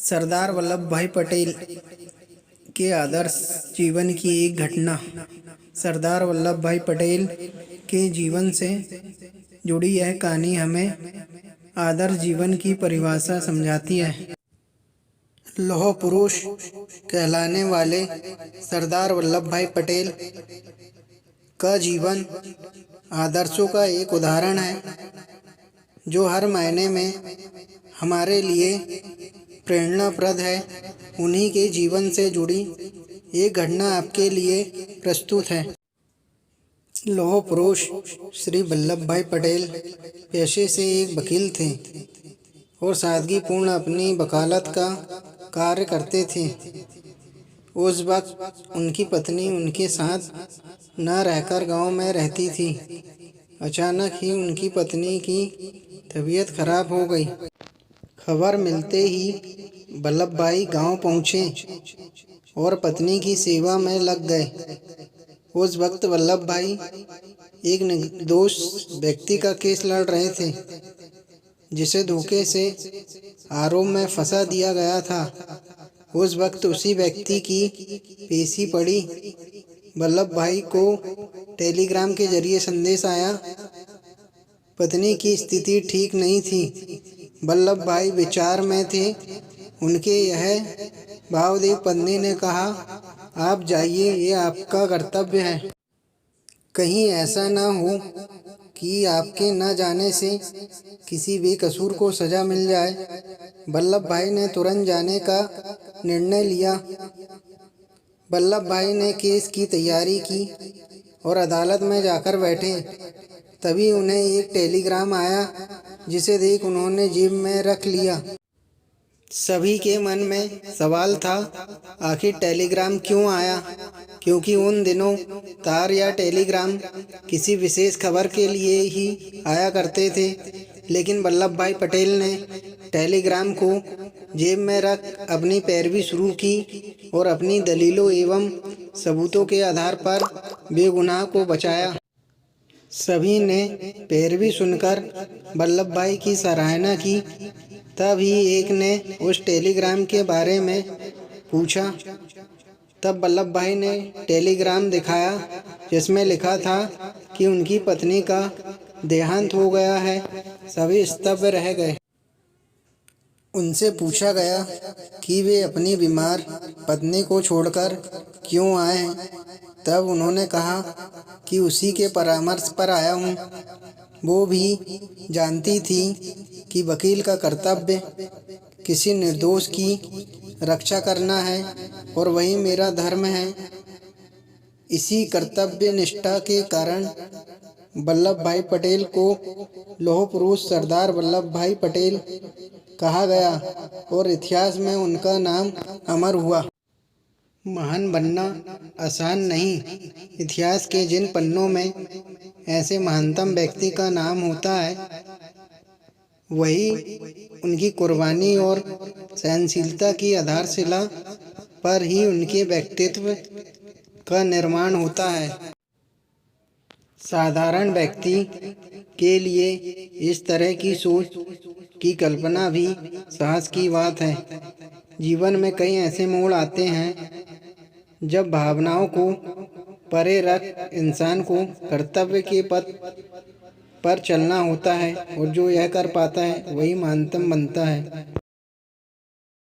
सरदार वल्लभ भाई पटेल के आदर्श जीवन की एक घटना। सरदार वल्लभ भाई पटेल के जीवन से जुड़ी यह कहानी हमें आदर्श जीवन की परिभाषा समझाती है। लौह पुरुष कहलाने वाले सरदार वल्लभ भाई पटेल का जीवन आदर्शों का एक उदाहरण है, जो हर मायने में हमारे लिए प्रेरणाप्रद है। उन्हीं के जीवन से जुड़ी एक घटना आपके लिए प्रस्तुत है। लौह पुरुष श्री वल्लभ भाई पटेल पेशे से एक वकील थे और सादगीपूर्ण अपनी वकालत का कार्य करते थे। उस वक्त उनकी पत्नी उनके साथ न रहकर गांव में रहती थी। अचानक ही उनकी पत्नी की तबीयत खराब हो गई। खबर मिलते ही वल्लभ भाई गांव पहुंचे और पत्नी की सेवा में लग गए। उस वक्त वल्लभ भाई एक निर्दोष व्यक्ति का केस लड़ रहे थे, जिसे धोखे से आरोप में फंसा दिया गया था। उस वक्त उसी व्यक्ति की पेशी पड़ी। वल्लभ भाई को टेलीग्राम के जरिए संदेश आया। पत्नी की स्थिति ठीक नहीं थी। वल्लभ भाई विचार में थे। उनके यह भाव देख पत्नी ने कहा, आप जाइए, ये आपका कर्तव्य है। कहीं ऐसा न हो कि आपके न जाने से किसी बेकसूर को सजा मिल जाए। वल्लभ भाई ने तुरंत जाने का निर्णय लिया। वल्लभ भाई ने केस की तैयारी की और अदालत में जाकर बैठे। तभी उन्हें एक टेलीग्राम आया, जिसे देख उन्होंने जेब में रख लिया। सभी के मन में सवाल था, आखिर टेलीग्राम क्यों आया? क्योंकि उन दिनों तार या टेलीग्राम किसी विशेष खबर के लिए ही आया करते थे। लेकिन वल्लभ भाई पटेल ने टेलीग्राम को जेब में रख अपनी पैरवी शुरू की और अपनी दलीलों एवं सबूतों के आधार पर बेगुनाह को बचाया। सभी ने पैरवी सुनकर वल्लभ भाई की सराहना की। तभी एक ने उस टेलीग्राम के बारे में पूछा। तब वल्लभ भाई ने टेलीग्राम दिखाया, जिसमें लिखा था कि उनकी पत्नी का देहांत हो गया है। सभी स्तब्ध रह गए। उनसे पूछा गया कि वे अपनी बीमार पत्नी को छोड़कर क्यों आए हैं। तब उन्होंने कहा कि उसी के परामर्श पर आया हूँ। वो भी जानती थी कि वकील का कर्तव्य किसी निर्दोष की रक्षा करना है और वही मेरा धर्म है। इसी कर्तव्य निष्ठा के कारण वल्लभ भाई पटेल को लौह पुरुष सरदार वल्लभ भाई पटेल कहा गया और इतिहास में उनका नाम अमर हुआ। महान बनना आसान नहीं। इतिहास के जिन पन्नों में ऐसे महानतम व्यक्ति का नाम होता है, वही उनकी कुर्बानी और सहनशीलता की आधारशिला पर ही उनके व्यक्तित्व का निर्माण होता है। साधारण व्यक्ति के लिए इस तरह की सोच की कल्पना भी साहस की बात है। जीवन में कई ऐसे मोड़ आते हैं जब भावनाओं को परे रख इंसान को कर्तव्य के पथ पर चलना होता है, और जो यह कर पाता है वही महानतम बनता है।